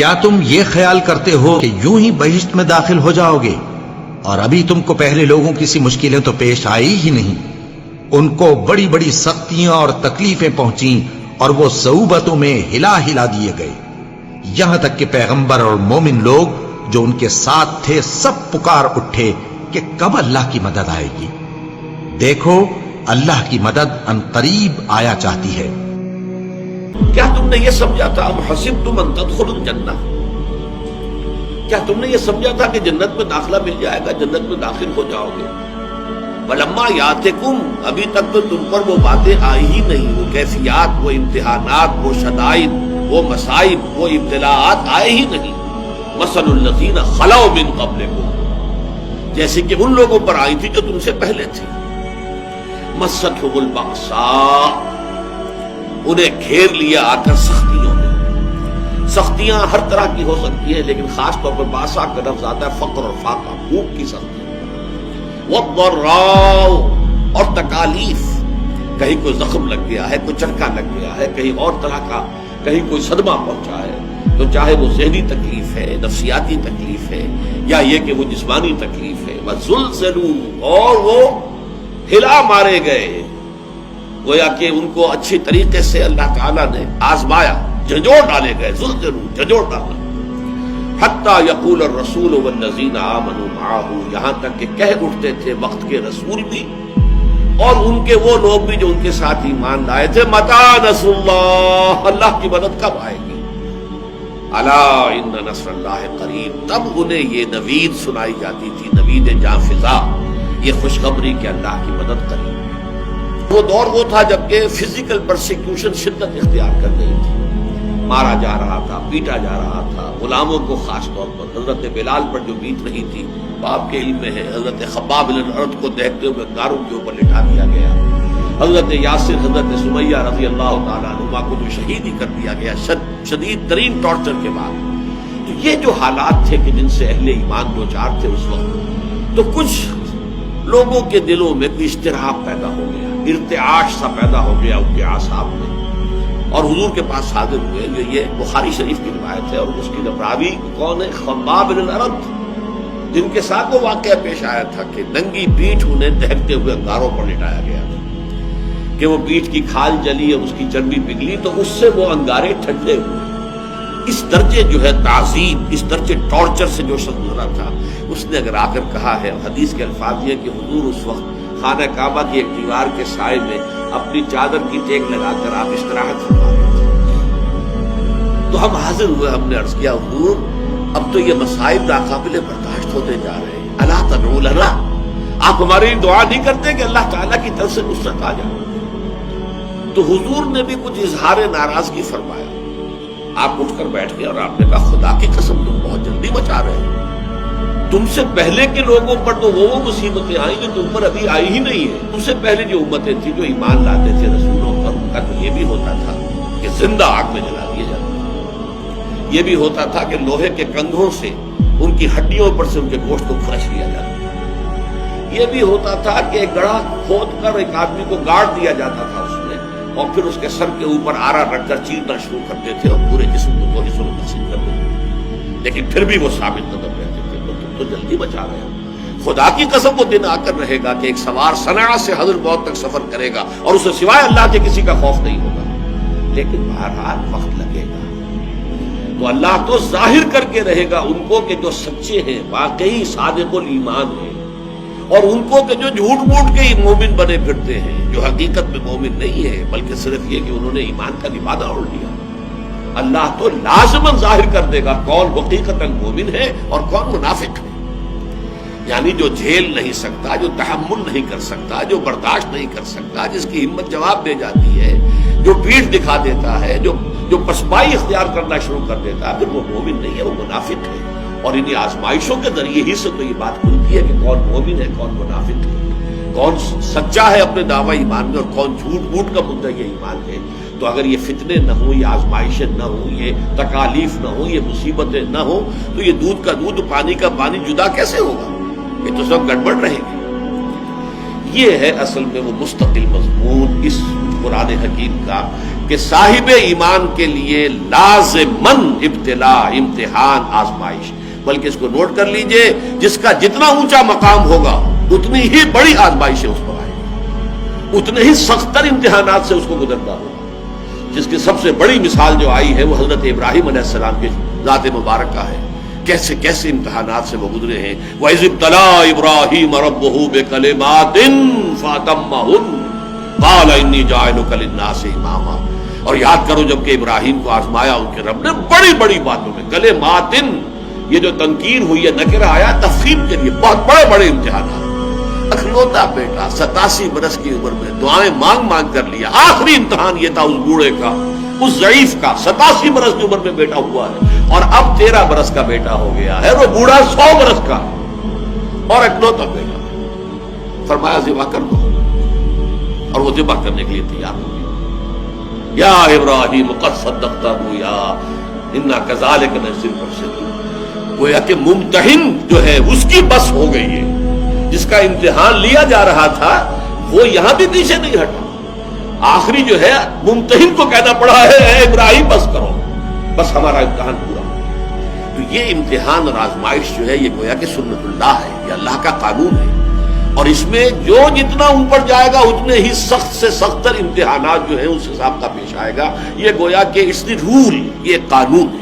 کیا تم یہ خیال کرتے ہو کہ یوں ہی بہشت میں داخل ہو جاؤ گے؟ اور ابھی تم کو پہلے لوگوں کی سی مشکلیں تو پیش آئی ہی نہیں. ان کو بڑی بڑی سختیاں اور تکلیفیں پہنچیں اور وہ صعوبتوں میں ہلا ہلا دیے گئے، یہاں تک کہ پیغمبر اور مومن لوگ جو ان کے ساتھ تھے سب پکار اٹھے کہ کب اللہ کی مدد آئے گی. دیکھو اللہ کی مدد ان قریب آیا چاہتی ہے. کیا تم نے یہ سمجھا تھا ام حسبتم ان تدخلوا الجنہ، کیا تم نے یہ سمجھا تھا کہ جنت میں داخلہ مل جائے گا، جنت میں داخل ہو جاؤ گے؟ ولما یاتکم، ابھی تک تو تم پر وہ باتیں آئی ہی نہیں، وہ کیفیات، وہ امتحانات، وہ شدائد، وہ مصائب، وہ ابتلاءات آئے ہی نہیں. مثل الذین خلوا من قبلکم، جیسے کہ ان لوگوں پر آئی تھی جو تم سے پہلے تھی. مستهم البأساء، انہیں گھیر لیا آ کر سختیوں نے. سختیاں ہر طرح کی ہو سکتی ہیں، لیکن خاص طور پر باسا کا لفظ آتا ہے فقر اور فاقہ، بھوک کی سختی. والضراء، اور تکالیف، کہیں کوئی زخم لگ گیا ہے، کوئی چٹکا لگ گیا ہے، کہیں اور طرح کا، کہیں کوئی صدمہ پہنچا ہے، تو چاہے وہ ذہنی تکلیف ہے، نفسیاتی تکلیف ہے، یا یہ کہ وہ جسمانی تکلیف ہے. وزلزلوا، اور وہ ہلا مارے گئے، گویا کہ ان کو اچھی طریقے سے اللہ تعالیٰ نے آزمایا، جھنجھوڑ ڈالے گئے. زلزلوا، جھنجھوڑ ڈالنا. حتی یقول الرسول والذین آمنوا معہ، یہاں تک کہ کہہ اٹھتے تھے وقت کے رسول بھی اور ان کے وہ لوگ بھی جو ان کے ساتھ ایمان لائے تھے، متی نصر اللہ، اللہ کی مدد کب آئے گی؟ الا ان نصر اللہ قریب، تب انہیں یہ نوید سنائی جاتی تھی، نوید جاں فضا، یہ خوشخبری کہ اللہ کی مدد قریب. وہ دور وہ تھا جبکہ فزیکل پرسیکیوشن شدت اختیار کر گئی تھی، مارا جا رہا تھا، پیٹا جا رہا تھا. غلاموں کو خاص طور پر حضرت بلال پر جو بیت رہی تھی وہ آپ کے علم میں ہے. حضرت خباب بن الارت کو دیکھتے ہوئے گاروں کے اوپر لٹا دیا گیا. حضرت یاسر، حضرت سمیہ رضی اللہ تعالیٰ عنہما کو جو شہید ہی کر دیا گیا شدید ترین ٹارچر کے بعد. تو یہ جو حالات تھے کہ جن سے اہل ایمان دو چار تھے اس وقت، تو کچھ لوگوں کے دلوں میں کوئی اشتراک پیدا ہو گیا، ارتعاش سا پیدا ہو گیا ان کے اعصاب میں، اور حضور کے پاس حاضر ہوئے. یہ بخاری شریف کی روایت ہے، اور اس کی راوی کون ہے؟ خباب بن الارت، جن کے ساتھ وہ واقعہ پیش آیا تھا کہ ننگی پیٹھ انہیں دہکتے ہوئے انگاروں پر لٹایا گیا تھا کہ وہ پیٹھ کی کھال جلی اور اس کی چربی پگھلی تو اس سے وہ انگارے ٹھنڈے ہوئے. اس درجے جو ہے تعذیب، اس درجے ٹارچر سے جو شخص گزرا تھا، اس نے اگر آ کر کہا ہے، حدیث کے الفاظ یہ کہ حضور اس وقت خانہ کعبہ کی ایک دیوار کے سائے میں اپنی چادر کی ٹیک لگا کر آپ استراحت فرما رہے تھے. تو ہم حاضر ہوئے، ہم نے عرض کیا حضور اب تو یہ مصائب ناقابل برداشت ہوتے جا رہے ہیں، الا تدعو لنا، آپ ہماری دعا نہیں کرتے کہ اللہ تعالیٰ کی طرف سے نصرت آ جائے؟ تو حضور نے بھی کچھ اظہار ناراضگی فرمایا. آپ اٹھ کر بیٹھ گئے اور آپ نے کہا خدا کی قسم تم بہت جلدی مچا رہے ہو، تم سے پہلے کے لوگوں پر تو وہ مصیبتیں آئیں جو تم پر ابھی آئی ہی نہیں ہے. تم سے پہلے جو امتیں تھیں جو ایمان لاتے تھے رسولوں پر، ان کا تو یہ بھی ہوتا تھا کہ زندہ آگ میں جلا دیے جاتے تھے، یہ بھی ہوتا تھا کہ لوہے کے کنگھوں سے ان کی ہڈیوں پر سے ان کے گوشت کو کھرچ لیا جاتا تھا، یہ بھی ہوتا تھا کہ ایک گڑھا کھود کر ایک آدمی کو گاڑ دیا جاتا تھا اس میں، اور پھر اس کے سر کے اوپر آرا رکھ کر چیرنا شروع کرتے تھے اور پورے جسم کو دو حصوں میں تقسیم کر دیتے تھے، لیکن پھر بھی وہ ثابت قدم رہتے تھے. تو تم تو جلدی بچا رہے ہو. خدا کی قسم وہ دن آ کر رہے گا کہ ایک سوار صنعاء سے حضر موت تک سفر کرے گا اور اسے سوائے اللہ کے کسی کا خوف نہیں ہوگا، لیکن بہرحال وقت لگے گا. تو اللہ تو ظاہر کر کے رہے گا ان کو کہ جو سچے ہیں، واقعی صادق الایمان ہیں، اور ان کو کہ جو جھوٹ موٹ کے ہی مومن بنے پھرتے ہیں، جو حقیقت میں مومن نہیں ہے بلکہ صرف یہ کہ انہوں نے ایمان کا لبادہ اوڑھ لیا. اللہ تو لازماً ظاہر کر دے گا کون حقیقتاً مومن ہے اور کون منافق ہے. یعنی جو جھیل نہیں سکتا، جو تحمل نہیں کر سکتا، جو برداشت نہیں کر سکتا، جس کی ہمت جواب دے جاتی ہے، جو پیٹھ دکھا دیتا ہے، جو پسپائی اختیار کرنا شروع کر دیتا ہے، پھر وہ مومن نہیں ہے، وہ منافق ہے. اور انہیں آزمائشوں کے ذریعے ہی سے تو یہ بات کھلتی ہے کہ کون مومن ہے، کون منافق ہے، کون سچا ہے اپنے دعوی ایمان میں اور کون جھوٹ موٹ کا مدعی ایمان ہے. تو اگر یہ فتنے نہ ہوں، یہ آزمائشیں نہ ہوں، یہ تکالیف نہ ہوں، یہ مصیبتیں نہ ہوں، تو یہ دودھ کا دودھ پانی کا پانی جدا کیسے ہوگا؟ یہ تو سب گڑبڑ رہے گی. یہ ہے اصل میں وہ مستقل مضمون اس قرآن حکیم کا کہ صاحب ایمان کے لیے لازماً ابتلا، امتحان، آزمائش، بلکہ اس کو نوٹ کر لیجئے، جس کا جتنا اونچا مقام ہوگا اتنی ہی بڑی آزمائشیں اس پر آئیں گی، اتنے ہی سختر امتحانات سے اس کو گزرنا ہوگا۔ جس کی سب سے بڑی مثال جو آئی ہے وہ حضرت ابراہیم علیہ السلام کی ذات مبارکہ ہے، کیسے کیسے امتحانات سے وہ گزرے ہیں۔ وَإِذِ ابْتَلَىٰ إِبْرَاهِيمَ رَبُّهُ بِكَلِمَاتٍ فَأَتَمَّهُنَّ قَالَ إِنِّي جَاعِلُكَ لِلنَّاسِ إِمَامًا۔ اور یاد کرو جب کہ ابراہیم کو آزمایا ان کے رب نے بڑی بڑی باتوں میں، کلماتن، یہ جو تنکیر ہوئی ہے، نکرہ آیا تفخیم کے لیے، بہت بڑے بڑے امتحانات۔ اکلوتا بیٹا 87 برس کی عمر میں دعائیں مانگ مانگ کر لیا، آخری امتحان یہ تھا اس بوڑھے کا، اس ضعیف کا، 87 برس کی عمر میں بیٹا ہوا ہے، اور اب 13 برس کا بیٹا ہو گیا ہے، وہ بوڑھا 100 برس کا اور اکلوتا بیٹا۔ فرمایا ذبح کر دو، اور وہ ذبح کرنے کے لیے تیار ہو گیا۔ یا ابراہیم قد صدقت رؤیا انا کذالک نجزی المحسنین۔ گویا کہ ممتحن جو ہے اس کی بس ہو گئی ہے، جس کا امتحان لیا جا رہا تھا وہ یہاں بھی پیچھے نہیں ہٹا۔ آخری جو ہے ممتحن کو کہنا پڑا ہے اے ابراہیم بس کرو، بس ہمارا امتحان پورا ہو۔ تو یہ امتحان اور آزمائش جو ہے یہ گویا کہ سنت اللہ ہے، یہ اللہ کا قانون ہے، اور اس میں جو جتنا اوپر جائے گا اتنے ہی سخت سے سختر امتحانات جو ہیں اس حساب کا پیش آئے گا۔ یہ گویا کہ اس نے رول، یہ قانون ہے۔